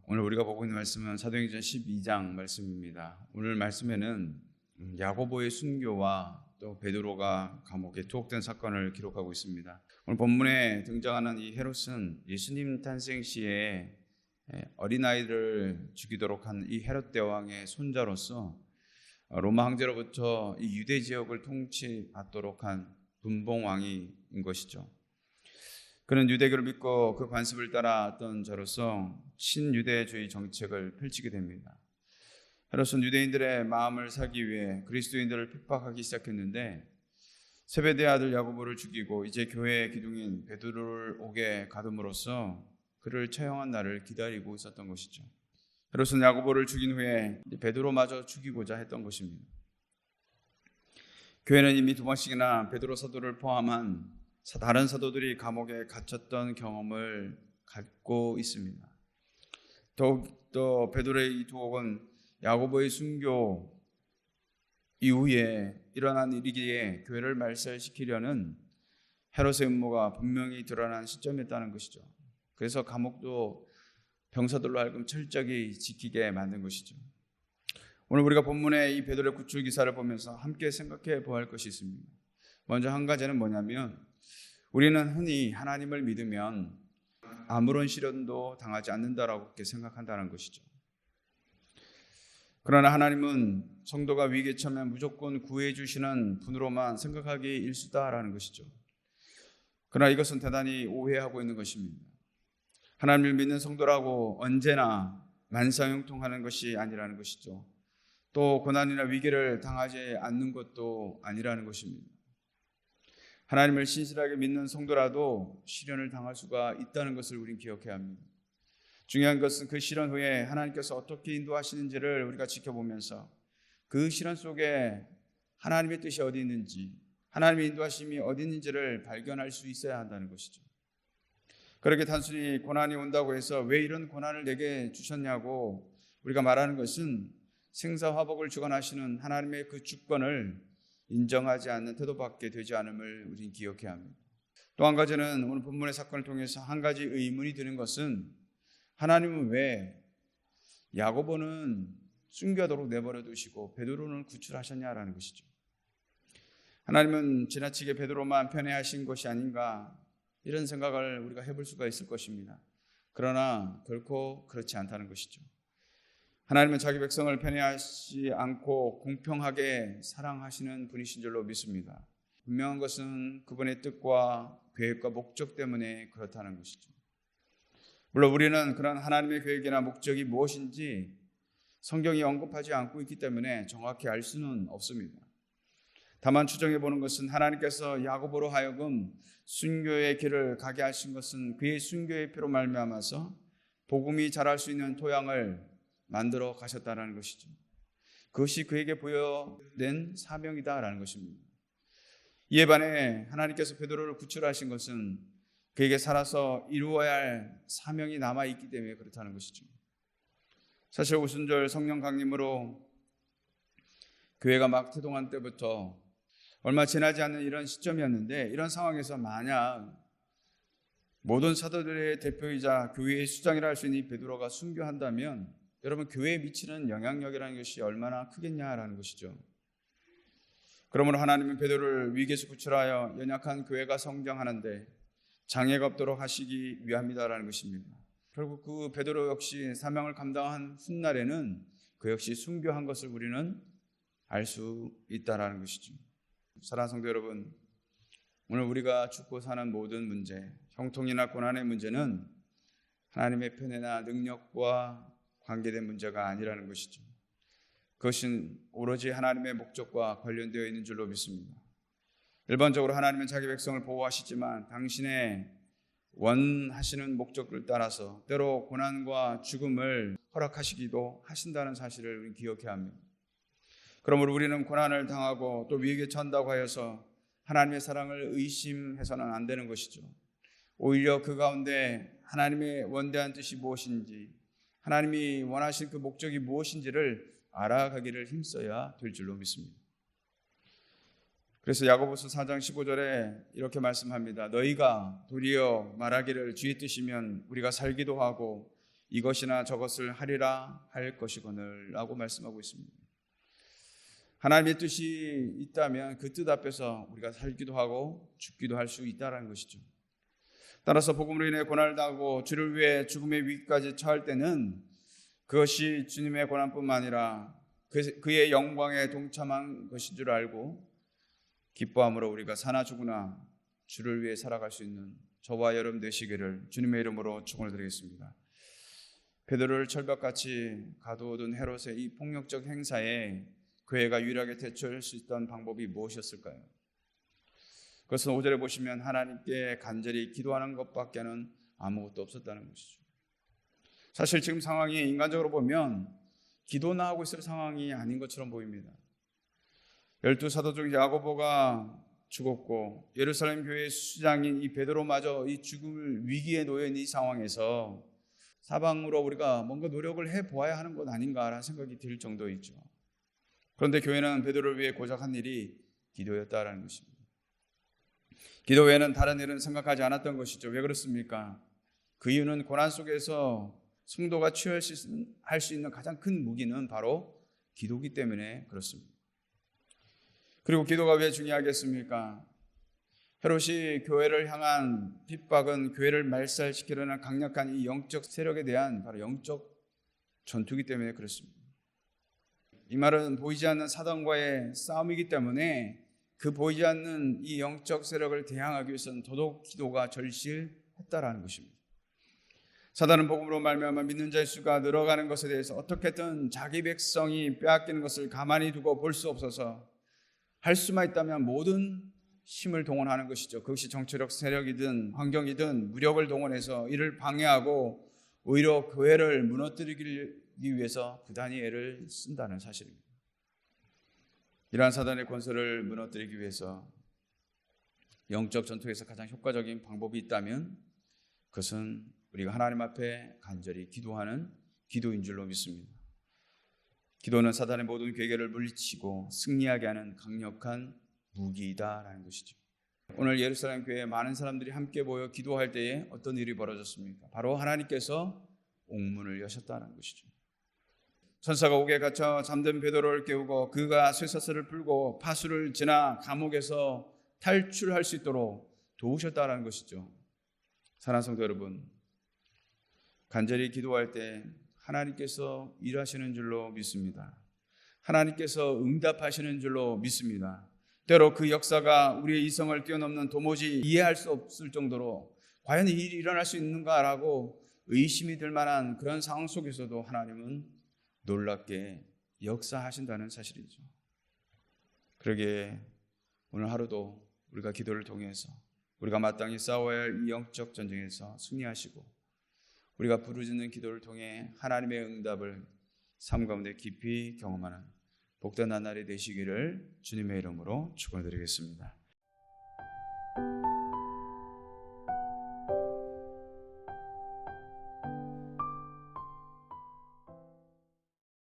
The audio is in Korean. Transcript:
오늘 우리가 보고 있는 말씀은 사도행전 12장 말씀입니다. 오늘 말씀에는 야고보의 순교와 또 베드로가 감옥에 투옥된 사건을 기록하고 있습니다. 오늘 본문에 등장하는 이 헤롯은 예수님 탄생 시에 어린아이를 죽이도록 한 이 헤롯 대왕의 손자로서 로마 황제로부터 이 유대 지역을 통치받도록 한 분봉왕인 것이죠. 그는 유대교를 믿고 그 관습을 따라왔던 자로서 친유대주의 정책을 펼치게 됩니다. 헤롯은 유대인들의 마음을 사기 위해 그리스도인들을 핍박하기 시작했는데 세베대의 아들 야고보를 죽이고 이제 교회의 기둥인 베드로를 옥에 가둠으로써 그를 처형한 날을 기다리고 있었던 것이죠. 헤롯은 야고보를 죽인 후에 베드로마저 죽이고자 했던 것입니다. 교회는 이미 2번씩이나 베드로 사도를 포함한 다른 사도들이 감옥에 갇혔던 경험을 갖고 있습니다. 더욱더 베드로의 이 투옥은 야고보의 순교 이후에 일어난 일이기에 교회를 말살시키려는 헤롯의 음모가 분명히 드러난 시점이었다는 것이죠. 그래서 감옥도 병사들로 하여금 철저히 지키게 만든 것이죠. 오늘 우리가 본문의 이 베드로의 구출 기사를 보면서 함께 생각해 보아야 할 것이 있습니다. 먼저 한 가지는 뭐냐면 우리는 흔히 하나님을 믿으면 아무런 시련도 당하지 않는다라고 그렇게 생각한다는 것이죠. 그러나 하나님은 성도가 위기에 처하면 무조건 구해 주시는 분으로만 생각하기 일쑤다라는 것이죠. 그러나 이것은 대단히 오해하고 있는 것입니다. 하나님을 믿는 성도라고 언제나 만사형통하는 것이 아니라는 것이죠. 또 고난이나 위기를 당하지 않는 것도 아니라는 것입니다. 하나님을 신실하게 믿는 성도라도 시련을 당할 수가 있다는 것을 우리는 기억해야 합니다. 중요한 것은 그 시련 후에 하나님께서 어떻게 인도하시는지를 우리가 지켜보면서 그 시련 속에 하나님의 뜻이 어디 있는지, 하나님의 인도하심이 어디 있는지를 발견할 수 있어야 한다는 것이죠. 그렇게 단순히 고난이 온다고 해서 왜 이런 고난을 내게 주셨냐고 우리가 말하는 것은 생사화복을 주관하시는 하나님의 그 주권을 인정하지 않는 태도밖에 되지 않음을 우리는 기억해야 합니다. 또 한 가지는 오늘 본문의 사건을 통해서 한 가지 의문이 드는 것은 하나님은 왜 야고보는 순교하도록 내버려 두시고 베드로는 구출하셨냐라는 것이죠. 하나님은 지나치게 베드로만 편애하신 것이 아닌가 이런 생각을 우리가 해볼 수가 있을 것입니다. 그러나 결코 그렇지 않다는 것이죠. 하나님은 자기 백성을 편애하지 않고 공평하게 사랑하시는 분이신 줄로 믿습니다. 분명한 것은 그분의 뜻과 계획과 목적 때문에 그렇다는 것이죠. 물론 우리는 그런 하나님의 계획이나 목적이 무엇인지 성경이 언급하지 않고 있기 때문에 정확히 알 수는 없습니다. 다만 추정해 보는 것은 하나님께서 야고보로 하여금 순교의 길을 가게 하신 것은 그의 순교의 피로 말미암아서 복음이 자랄 수 있는 토양을 만들어 가셨다는 것이죠. 그것이 그에게 부여된 사명이다라는 것입니다. 이에 반해 하나님께서 베드로를 구출하신 것은 그에게 살아서 이루어야 할 사명이 남아있기 때문에 그렇다는 것이죠. 사실 오순절 성령 강림으로 교회가 막 태동한 때부터 얼마 지나지 않는 이런 시점이었는데 이런 상황에서 만약 모든 사도들의 대표이자 교회의 수장이라 할 수 있는 이 베드로가 순교한다면 여러분 교회에 미치는 영향력이라는 것이 얼마나 크겠냐라는 것이죠. 그러므로 하나님은 베드로를 위기에서 구출하여 연약한 교회가 성장하는데 장애가 없도록 하시기 위함이다라는 것입니다. 결국 그 베드로 역시 사명을 감당한 훗날에는 그 역시 순교한 것을 우리는 알 수 있다라는 것이죠. 사랑하는 성도 여러분, 오늘 우리가 죽고 사는 모든 문제, 형통이나 고난의 문제는 하나님의 편애나 능력과 관계된 문제가 아니라는 것이죠. 그것은 오로지 하나님의 목적과 관련되어 있는 줄로 믿습니다. 일반적으로 하나님은 자기 백성을 보호하시지만 당신의 원하시는 목적을 따라서 때로 고난과 죽음을 허락하시기도 하신다는 사실을 우리는 기억해야 합니다. 그러므로 우리는 고난을 당하고 또 위기에 처한다고 하여서 하나님의 사랑을 의심해서는 안 되는 것이죠. 오히려 그 가운데 하나님의 원대한 뜻이 무엇인지, 하나님이 원하신 그 목적이 무엇인지를 알아가기를 힘써야 될 줄로 믿습니다. 그래서 야고보서 4장 15절에 이렇게 말씀합니다. 너희가 도리어 말하기를 주의 뜻이면 우리가 살기도 하고 이것이나 저것을 하리라 할 것이거늘 라고 말씀하고 있습니다. 하나님의 뜻이 있다면 그 뜻 앞에서 우리가 살기도 하고 죽기도 할 수 있다는 것이죠. 따라서 복음으로 인해 고난을 당하고 주를 위해 죽음의 위기까지 처할 때는 그것이 주님의 고난뿐만 아니라 그의 영광에 동참한 것인 줄 알고 기뻐함으로 우리가 사나 죽으나 주를 위해 살아갈 수 있는 저와 여러분 되시기를 주님의 이름으로 축원을 드리겠습니다. 베드로를 철벽같이 가두어둔 헤롯의 이 폭력적 행사에 교회가 유일하게 대처할 수 있던 방법이 무엇이었을까요? 그것은 5절에 보시면 하나님께 간절히 기도하는 것밖에는 아무것도 없었다는 것이죠. 사실 지금 상황이 인간적으로 보면 기도나 하고 있을 상황이 아닌 것처럼 보입니다. 12사도 중 야고보가 죽었고 예루살렘 교회의 수장인 이 베드로마저 이 죽음을 위기에 놓여 있는 이 상황에서 사방으로 우리가 뭔가 노력을 해보아야 하는 것 아닌가라는 생각이 들 정도이죠. 그런데 교회는 베드로를 위해 고작 한 일이 기도였다라는 것입니다. 기도 외에는 다른 일은 생각하지 않았던 것이죠. 왜 그렇습니까? 그 이유는 고난 속에서 성도가 취할 수 있는 가장 큰 무기는 바로 기도이기 때문에 그렇습니다. 그리고 기도가 왜 중요하겠습니까? 헤롯이 교회를 향한 핍박은 교회를 말살시키려는 강력한 이 영적 세력에 대한 바로 영적 전투이기 때문에 그렇습니다. 이 말은 보이지 않는 사단과의 싸움이기 때문에 그 보이지 않는 이 영적 세력을 대항하기 위해서는 더더욱 기도가 절실했다라는 것입니다. 사단은 복음으로 말미암아 믿는 자의 수가 늘어가는 것에 대해서 어떻게든 자기 백성이 빼앗기는 것을 가만히 두고 볼 수 없어서 할 수만 있다면 모든 힘을 동원하는 것이죠. 그것이 정치적 세력이든 환경이든 무력을 동원해서 이를 방해하고 오히려 교회를 무너뜨리기 위해서 부단히 애를 쓴다는 사실입니다. 이러한 사단의 권세를 무너뜨리기 위해서 영적 전투에서 가장 효과적인 방법이 있다면 그것은 우리가 하나님 앞에 간절히 기도하는 기도인 줄로 믿습니다. 기도는 사단의 모든 괴계를 물리치고 승리하게 하는 강력한 무기이다라는 것이죠. 오늘 예루살렘 교회에 많은 사람들이 함께 모여 기도할 때에 어떤 일이 벌어졌습니까? 바로 하나님께서 옥문을 여셨다는 것이죠. 천사가 옥에 갇혀 잠든 베드로를 깨우고 그가 쇠사슬을 풀고 파수를 지나 감옥에서 탈출할 수 있도록 도우셨다는 것이죠. 사랑하는 성도 여러분, 간절히 기도할 때 하나님께서 일하시는 줄로 믿습니다. 하나님께서 응답하시는 줄로 믿습니다. 때로 그 역사가 우리의 이성을 뛰어넘는 도무지 이해할 수 없을 정도로 과연 이 일이 일어날 수 있는가라고 의심이 들 만한 그런 상황 속에서도 하나님은 놀랍게 역사하신다는 사실이죠. 그러기에 오늘 하루도 우리가 기도를 통해서 우리가 마땅히 싸워야 할 이 영적 전쟁에서 승리하시고 우리가 부르짖는 기도를 통해 하나님의 응답을 삶 가운데 깊이 경험하는 복된 한 날이 되시기를 주님의 이름으로 축원드리겠습니다.